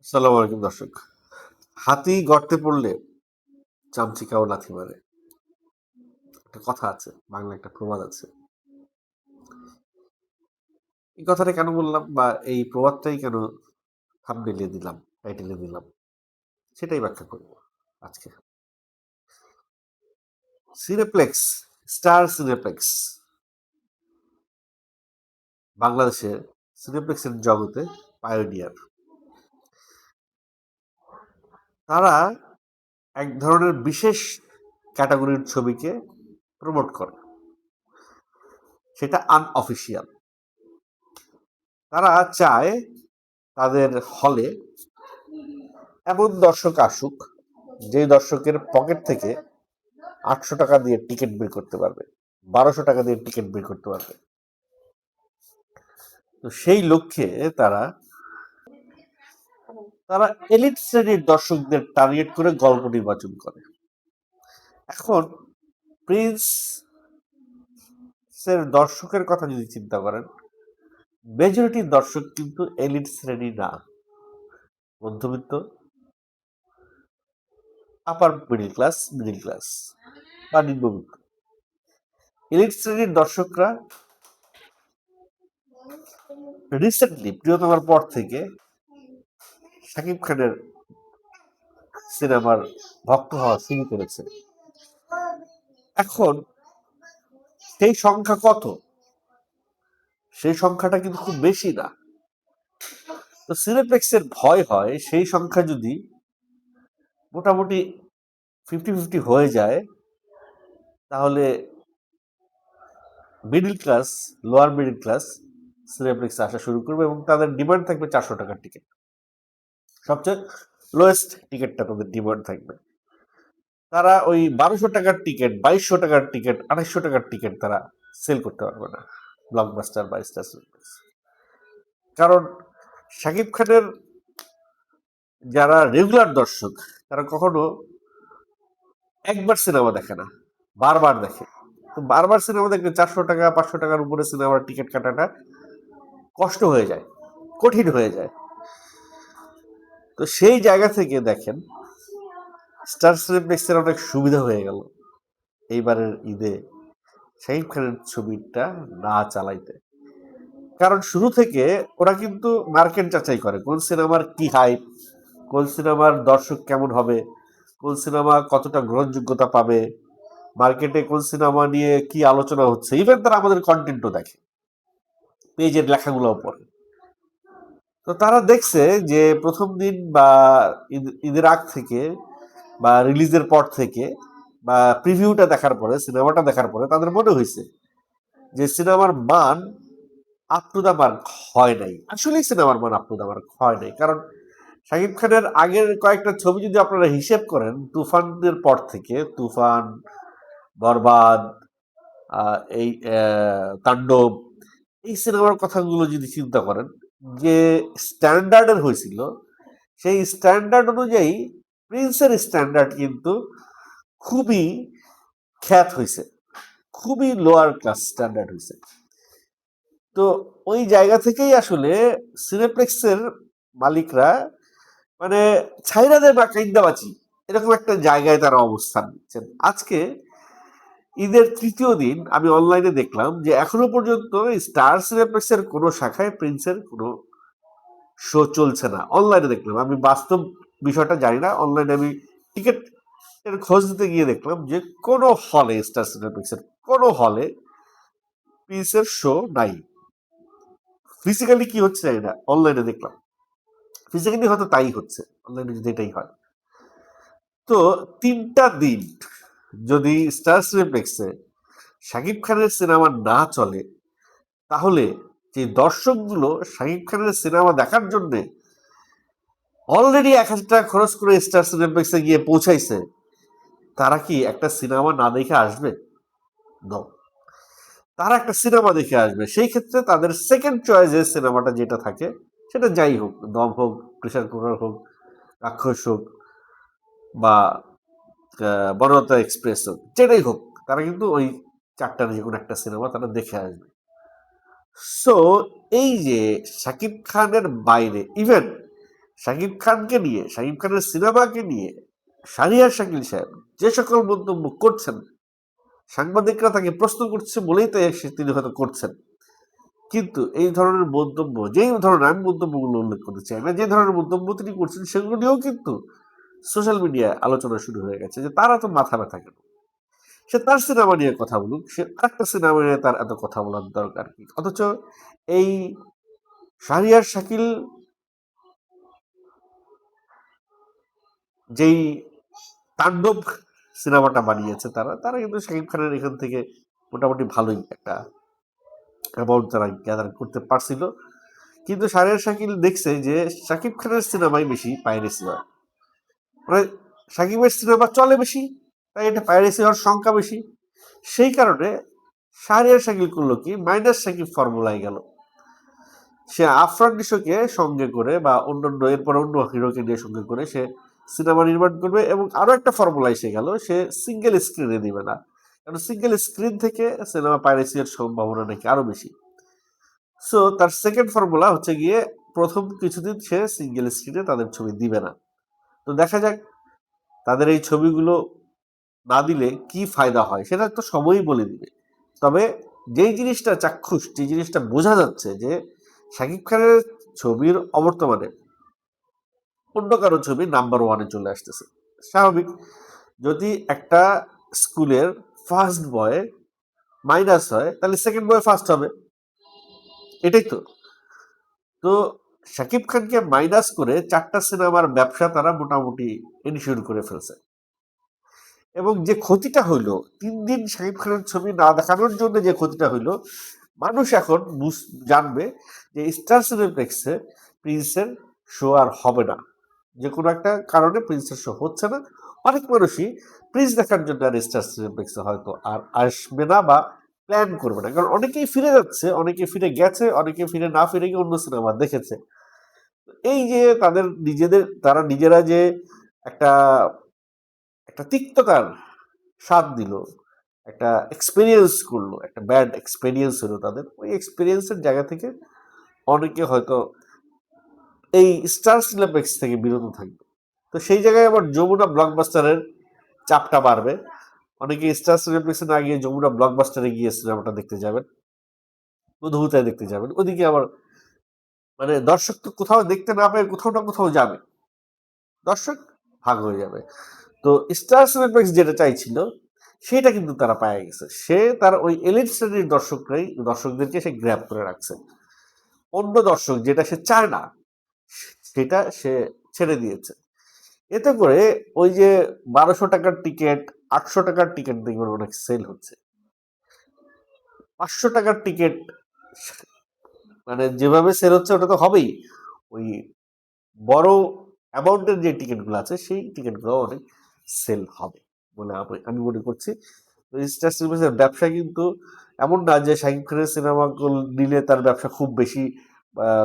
আসসালামু আলাইকুম দর্শক। হাতি গর্তে পড়লে চামচিকাও লাথি মারে, একটা কথা আছে, বাংলা একটা প্রবাদ আছে। এই কথাটা কেন বললাম বা এই প্রবাদটাই কেন থাম্বনেইলে দিলাম, টাইটেলে দিলাম, সেটাই ব্যাখ্যা করব আজকে। সিনেপ্লেক্স, স্টার সিনেপ্লেক্স বাংলাদেশের সিনেপ্লেক্সের জগতে পায়োনিয়ার। তারা এক ধরনের বিশেষ ক্যাটাগরির ছবিকে প্রমোট করে, সেটা আনঅফিসিয়াল। তারা চায় তাদের হলে এমন দর্শক আসুক যে দর্শকের পকেট থেকে 800 টাকা দিয়ে টিকিট বের করতে পারবে, 1200 টাকা দিয়ে টিকিট বের করতে পারবে। তো সেই লক্ষ্যে তারা তারা এলিট শ্রেণীর দর্শকদের টার্গেট করে গল্প নির্বাচন করে। এখন প্রিন্স এর দর্শকের কথা যদি চিন্তা করেন, মেজরিটি দর্শক কিন্তু এলিট শ্রেণী না, মধ্যবিত্ত, আপার মিডিল ক্লাস বা নিম্নবিত্ত। এলিট শ্রেণীর দর্শকরা রিসেন্টলি প্রিয়তমার পর থেকে শাকিব খানের সিনেমার ভক্ত হওয়া শুরু করেছে। এখন সেই সংখ্যা কত? সেই সংখ্যাটা কিন্তু খুব বেশি না। তো সিনেপ্লেক্সের ভয় হয় সেই সংখ্যা যদি মোটামুটি 50-50 হয়ে যায়, তাহলে middle class, lower middle class সিনেপ্লেক্সে আসা শুরু করবে এবং তাদের ডিমান্ড থাকবে 400 টাকার টিকিট। সবচেয়ে লোয়েস্ট টিকিটটা তাদের ডিমান্ড থাকবে। তারা ওই 1200 টাকার টিকিট, 2200 টাকার টিকিট, 2800 টাকার টিকিট তারা সেল করতে পারবে না ব্লকবাস্টার বা স্টার সিনেপ্লেক্স। কারণ শাকিব খানের যারা রেগুলার দর্শক, তারা কখনো একবার সিনেমা দেখে না, বারবার দেখে। তো বারবার সিনেমা দেখলে 400 টাকা 500 টাকার উপরে সিনেমার টিকিট কাটাটা কষ্ট হয়ে যায়, কঠিন হয়ে যায়। তো সেই জায়গা থেকে দেখেন স্টার সিনেপ্লেক্সের অনেক সুবিধা হয়ে গেল এইবারের ঈদে শাকিব খানের ছবিটা না চালাইতে। কারণ শুরু থেকে ওরা কিন্তু মার্কেট যাচাই করে, কোন সিনেমার কি হাইপ, কোন সিনেমার দর্শক কেমন হবে, কোন সিনেমা কতটা গ্রহণযোগ্যতা পাবে, মার্কেটে কোন সিনেমা নিয়ে কি আলোচনা হচ্ছে। ইভেন তারা আমাদের কন্টেন্টও দেখে, পেজের লেখাগুলোও পড়ে। তো তারা দেখছে যে প্রথম দিন বা ঈদের আগ থেকে বা রিলিজের পর থেকে বা প্রিভিউটা দেখার পরে, সিনেমাটা দেখার পরে তাদের মনে হয়েছে যে সিনেমার মান আপ টু দা মার্ক হয় নাই। আসলেই সিনেমার মান আপ টু দা মার্ক হয় নাই। কারণ শাকিব খানের আগের কয়েকটা ছবি যদি আপনারা হিসেব করেন, তুফানের পর থেকে, তুফান, বরবাদ, এই তাণ্ডব, এই সিনেমার কথাগুলো যদি চিন্তা করেন, যে স্ট্যান্ডার্ডের হয়েছিল, সেই স্ট্যান্ডার্ড অনুযায়ী প্রিন্সের স্ট্যান্ডার্ড কিন্তু খুবই খ্যাত হয়েছে, খুবই লোয়ার ক্লাস স্ট্যান্ডার্ড হয়েছে। তো ওই জায়গা থেকেই আসলে সিনেপ্লেক্সের মালিকরা মানে ছাইরা দেয় বা কাইন্দা বাঁচি, এরকম একটা জায়গায় তারা অবস্থান নিচ্ছেন। আজকে ঈদের তৃতীয় দিন আমি অনলাইনে দেখলাম যে এখনো পর্যন্ত স্টার সিনেপ্লেক্সের কোনো শাখায় প্রিন্সের কোনো শো চলছে না। অনলাইনে দেখলাম, আমি বাস্তব বিষয়টা জানি না, অনলাইনে আমি টিকিট এর খোঁজ দিতে গিয়ে দেখলাম যে কোনো হলে, স্টার সিনেপ্লেক্সের কোনো হলে প্রিন্সের শো নাই। ফিজিক্যালি কি হচ্ছে জানি না, অনলাইনে দেখলাম ফিজিক্যালি হয়তো তাই হচ্ছে, অনলাইনে যদি এটাই হয়। তো 3টা দিন যদি স্টার সিনেপ্লেক্সে শাকিব খানের সিনেমা না চলে, তাহলে যে দর্শকগুলো শাকিব খানের সিনেমা দেখার জন্য অলরেডি 1000 টাকা খরচ করে স্টার সিনেপ্লেক্সে গিয়ে পৌঁছাইছে, তারা কি একটা সিনেমা না দেখে আসবে? No. তারা একটা সিনেমা দেখে আসবে। সেই ক্ষেত্রে তাদের সেকেন্ড চয়েসে সিনেমাটা যেটা থাকে, সেটা যাই হোক, দম হোক, প্রেশার কুকার হোক, রাক্ষস হোক বা বনলতা এক্সপ্রেস হোক, যেটাই হোক, তারা কিন্তু ওই 4টার যে কোনো একটা সিনেমা তারা দেখে আসবে। সো এই যে শাকিব খানের বাইরে ইভেন শাকিব খানকে নিয়ে, শাকিব খানের সিনেমাকে নিয়ে শাহরিয়ার শাকিল সাহেব যে সকল মন্তব্য করছেন, সাংবাদিকরা তাকে প্রশ্ন করছে বলেই তাই তিনি হয়তো করছেন। কিন্তু এই ধরনের মন্তব্য, যেই ধরনের আমি মন্তব্যগুলো উল্লেখ করতে চাই না, যে ধরনের মন্তব্য তিনি করছেন সেগুলো নিয়েও কিন্তু সোশ্যাল মিডিয়ায় আলোচনা শুরু হয়ে গেছে যে তারা তো মাথা ব্যথা কেন, সে তার সিনেমা নিয়ে কথা বলুক, সে আরেকটা সিনেমা নিয়ে তার এত কথা বলার দরকার কি? অথচ এই শাহরিয়ার শাকিল যেই তাণ্ডব সিনেমাটা বানিয়েছে, তারা তারা কিন্তু শাকিব খানের এখান থেকে মোটামুটি ভালোই একটা অ্যামাউন্ট তারা গ্যাদার করতে পারছিল। কিন্তু শাহরিয়ার শাকিল দেখছে যে শাকিব খানের সিনেমাই বেশি পাইরেসি হয়, মানে শাকিবের সিনেমা চলে বেশি, তাই এটা পাইরেসি হওয়ার সংখ্যা বেশি। সেই কারণে শাহরিয়ার শাকিল করলো কি, মাইনাস শাকিব ফর্মুলায় গেল। সে আফরান নিশোকে সঙ্গে করে বা অন্যান্য এরপর অন্য হিরোকে নিয়ে সঙ্গে করে সে সিনেমা নির্মাণ করবে, এবং আরো একটা ফর্মুলা এসে গেল, সে সিঙ্গেল স্ক্রিনে দিবে না, কারণ সিঙ্গেল স্ক্রিন থেকে সিনেমা পাইরেসির সম্ভাবনা নাকি আরো বেশি। সো তার সেকেন্ড ফর্মুলা হচ্ছে গিয়ে প্রথম কিছুদিন সে সিঙ্গেল স্ক্রিনে তাদের ছবি দিবে না। তো দেখা যাক তাদের এই ছবিগুলো না দিলে কি ফায়দা হয়, সেটা তো সময়ই বলে দিবে। তবে যেই জিনিসটা চাক্ষুষ, যে জিনিসটা বোঝা যাচ্ছে যে শাকিব খানের ছবির অবর্তমানে অন্য কারো ছবি নাম্বার ওয়ানে চলে আসতেছে। স্বাভাবিক, যদি একটা স্কুলের ফার্স্ট বয় মাইনাস হয় তাহলে সেকেন্ড বয় ফার্স্ট হবে, এটাই তো। তো শাকিব খানকে মাইনাস করে 4টা সিনেমার ব্যবসা তারা মোটামুটি ইনশিওর করে ফেলছে, এবং যে ক্ষতিটা হইলো 3 দিন শাকিব খানের ছবি না দেখানোর জন্য, যে ক্ষতিটা হইলো, মানুষ এখন জানবে যে স্টার সিনেপ্লেক্সে প্রিন্সের শো আর হবে না, যে কোনো একটা কারণে প্রিন্সের শো হচ্ছে না। অনেক মানুষই প্রিন্স দেখার জন্য আর স্টার সিনেপ্লেক্সে হয়তো আর আসবে না বা প্ল্যান করবে না, কারণ অনেকেই ফিরে যাচ্ছে, অনেকে ফিরে গেছে, অনেকে ফিরে না ফিরে গিয়ে অন্য সিনেমা দেখেছে। এই যে তাদের নিজেদের, তারা নিজেরা যে একটা একটা তিক্ততার স্বাদ দিল, একটা এক্সপেরিয়েন্স করলো, একটা ব্যাড এক্সপেরিয়েন্স হলো তাদের, ওই এক্সপেরিয়েন্সের জায়গা থেকে অনেকে হয়তো এই স্টার সিনেপ্লেক্স থেকে বিরত থাকবে। তো সেই জায়গায় আবার যমুনা ব্লকবাস্টারের চাপটা বাড়বে, অনেকে স্টার সিনেপ্লেক্সে না গিয়ে যমুনা ব্লকবাস্টারে গিয়ে সিনেমাটা দেখতে যাবেন, মধুতায় দেখতে যাবেন। ওদিকে আবার মানে দর্শক তো কোথাও দেখতে না পেয়ে কোথাও না কোথাও যাবে, দর্শক ভাগ হয়ে যাবে। তো স্টার সিনেপ্লেক্স যেটা চাইছিল সেটা কিন্তু তারা পায়ে গেছে, সে তার ওই এলিট শ্রেণীর দর্শকদেরকে সে গ্র্যাব করে রাখছে। অন্য দর্শক যেটা সে চায় না সেটা সে ছেড়ে দিয়েছে। এতে করে ওই যে 1200 টাকার টিকিট, 800 টাকার টিকিট দেখবেন অনেক সেল হচ্ছে, 500 টাকার টিকিট মানে যেভাবে সেল হচ্ছে ওটা তো হবেই। ওই বড় অ্যামাউন্টের যে টিকিটগুলো আছে সেই টিকিটগুলো অনেক সেল হবে বলে আমি মনে করছি। স্টার সিনেমাসের ব্যবসা কিন্তু এমন না যে শাকিব খানের সিনেমা নিলে তার ব্যবসা খুব বেশি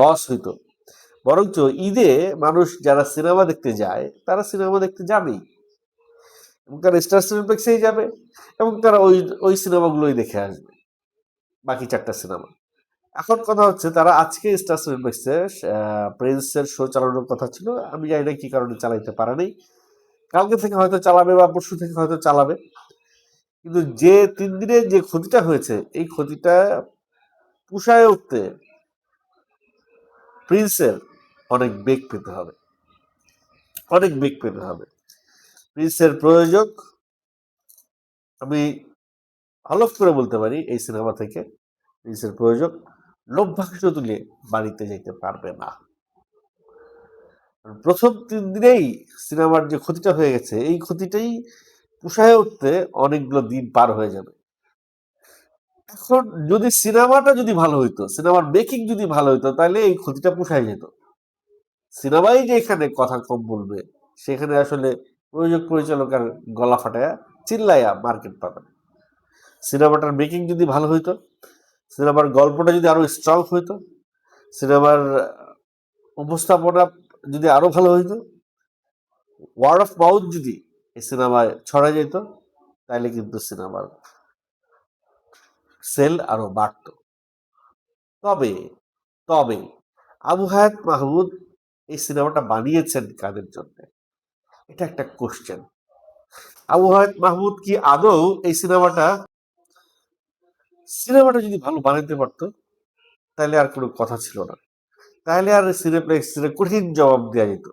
লস হইতো, বরঞ্চ ঈদে মানুষ যারা সিনেমা দেখতে যায় তারা সিনেমা দেখতে যাবেই, এবং তারা স্টার সিনেপ্লেক্সেই যাবে, এবং তারা ওই ওই সিনেমাগুলোই দেখে আসবে, বাকি 4টা সিনেমা। এখন কথা হচ্ছে তারা আজকে স্টার সিনেপ্লেক্সে প্রিন্সের শো চালানোর কথা ছিল, আমি জানি না কি কারণে চালাইতে পারে নাই, কালকে থেকে হয়তো চালাবে বা পরশু থেকে হয়তো চালাবে। কিন্তু যে 3 দিনে যে ক্ষতিটা হয়েছে, এই ক্ষতিটা পুষায় উঠতে প্রিন্সের অনেক বেগ পেতে হবে, অনেক বেগ পেতে হবে। প্রিন্সের প্রয়োজক, আমি হলফ করে বলতে পারি এই সিনেমা থেকে প্রিন্সের প্রয়োজক লভ্যাংশ তুলে বাড়িতে যেতে পারবে না। প্রথম 3 দিনেই সিনেমার যে ক্ষতিটা হয়ে গেছে, এই ক্ষতিটাই পুষায় উঠতে অনেকগুলো দিন পার হয়ে যাবে। এখন যদি সিনেমাটা যদি ভালো হইতো, সিনেমার মেকিং যদি ভালো হইতো, তাহলে এই ক্ষতিটা পুষায় যেত। সিনেমাই যে এখানে কথা কম বলবে, সেখানে আসলে প্রযোজক পরিচালকের গলা ফাটায়া চিল্লাইয়া মার্কেট পাবে। সিনেমাটার মেকিং যদি ভালো হইতো, সিনেমার গল্পটা যদি আরো স্ট্রং হইতো, সিনেমার উপস্থাপনা যদি আরো ভালো হইতো, ওয়ার্ড অফ মাউথ যদি এই সিনেমায় ছড়া যেত, তাহলে কিন্তু সিনেমার সেল আরো বাড়তো। তবে তবে আবু হায়াত মাহমুদ এই সিনেমাটা বানিয়েছেন কাদের জন্য? এটা একটা কোশ্চেন। আবু হায়াত মাহমুদ কি আদৌ এই সিনেমাটা যদি ভালো বানাইতে পারতো, তাহলে আর কোনো কথা ছিল না, তাহলে আর সিনেপ্লেক্সের কঠিন জবাব দেওয়া যেত।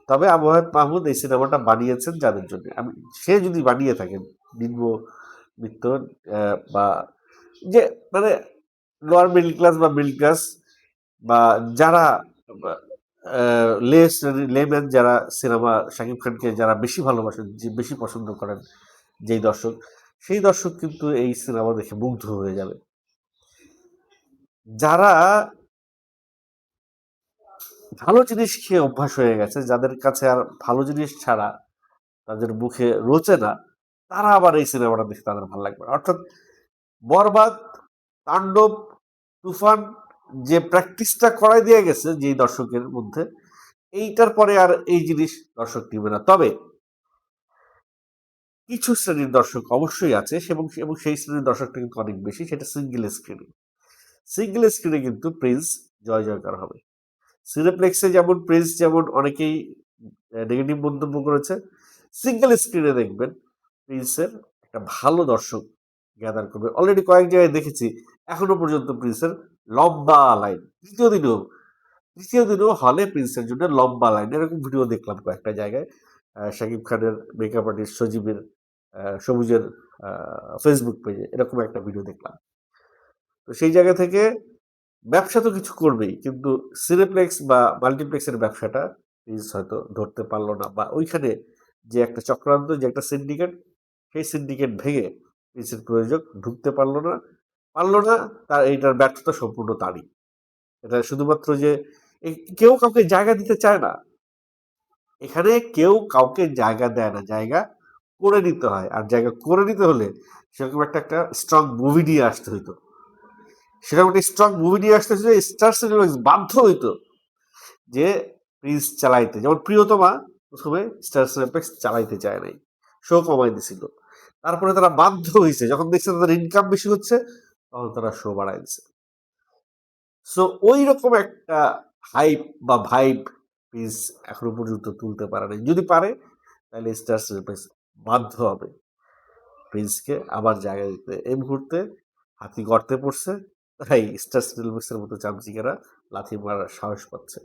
তবে আবু হায়াত মাহমুদ এই সিনেমাটা বানিয়েছেন যাদের জন্য, আমি সে যদি বানিয়ে থাকেন নিম্ন বিত্ত বা যে মানে লোয়ার মিডল ক্লাস বা মিডল ক্লাস বা যারা লেম্যান যারা সিনেমা শাকিব খানকে যারা বেশি ভালোবাসেন, যে বেশি পছন্দ করেন, যেই দর্শক, সেই দর্শক কিন্তু এই সিনেমা দেখে মুগ্ধ হয়ে যাবে। যারা ভালো জিনিস খেয়ে অভ্যাস হয়ে গেছে, যাদের কাছে আর ভালো জিনিস ছাড়া তাদের মুখে রোচে না, তারা আবার এই সিনেমাটা দেখে তাদের ভালো লাগবে না। অর্থাৎ বরবাদ, তাণ্ডব, তুফান যে প্র্যাকটিসটা করাই দিয়ে গেছে যেই দর্শকের মধ্যে, এইটার পরে আর এই জিনিস দর্শক নিবে না। তবে কিছু শ্রেণীর দর্শক অবশ্যই আছে, এবং এবং সেই শ্রেণীর দর্শকটা কিন্তু অনেক বেশি, সেটা সিঙ্গেল স্ক্রিনে। সিঙ্গেল স্ক্রিনে কিন্তু প্রিন্স জয় জয়কার হবে। সিনেপ্লেক্সে যেমন প্রিন্স যেমন অনেকেই নেগেটিভ মন্তব্য করেছে, সিঙ্গেল স্ক্রিনে দেখবেন প্রিন্সের একটা ভালো দর্শক গ্যাদার করবে। অলরেডি কয়েক জায়গায় দেখেছি এখনো পর্যন্ত প্রিন্সের লম্বা লাইন, তৃতীয় দিনও হলে প্রিন্সের জন্য লম্বা লাইন, এরকম ভিডিও দেখলাম কয়েকটা জায়গায়। শাকিব খানের মেকআপ আর্টিস্ট সজীবের সবুজের ফেসবুক পেজে এরকম একটা ভিডিও দেখলাম। তো সেই জায়গা থেকে ব্যবসা তো কিছু করবেই, কিন্তু সিনেপ্লেক্স বা মাল্টিপ্লেক্সের ব্যবসাটা প্রিন্স হয়তো ধরতে পারলো না, বা ওইখানে যে একটা চক্রান্ত, যে একটা সিন্ডিকেট, সেই সিন্ডিকেট ভেঙে প্রিন্সের প্রযোজক ঢুকতে পারলো না। তার এইটার ব্যর্থতা সম্পূর্ণ তারই। এটা শুধুমাত্র যে কেউ কাউকে জায়গা দিতে চায় না, এখানে কেউ কাউকে জায়গা দেয় না, জায়গা করে নিতে হয়। আর জায়গা করে নিতে হলে সেরকম একটা স্ট্রং মুভি নিয়ে আসতে হইতো, সেরকম একটা স্ট্রং মুভি নিয়ে আসতে হলে স্টার সিনেমাক্স বাধ্য হইতো যে প্রিন্স চালাইতে। যেমন প্রিয়তমা প্রথমে স্টার সিনেপ্লেক্স চালাইতে চায় নাই, শো কমাই দিছিল, তারপরে তারা বাধ্য হয়েছে, যখন দেখছে তাদের ইনকাম বেশি হচ্ছে, তখন তারা শো বাড়াই দিছে। সো ওই রকম একটা হাইপ বা ভাইব প্রিন্স এখনো পর্যন্ত তুলতে পারে নাই। যদি পারে, তাহলে স্টার সিনেপ্লেক্স বাধ্য হবে প্রিন্সকে আবার জায়গা দিতে। এই মুহূর্তে হাতি গর্তে পড়ছে, তাই স্টার সিনেপ্লেক্সের মতো চামচিকেরা লাথি মারার সাহস পাচ্ছে।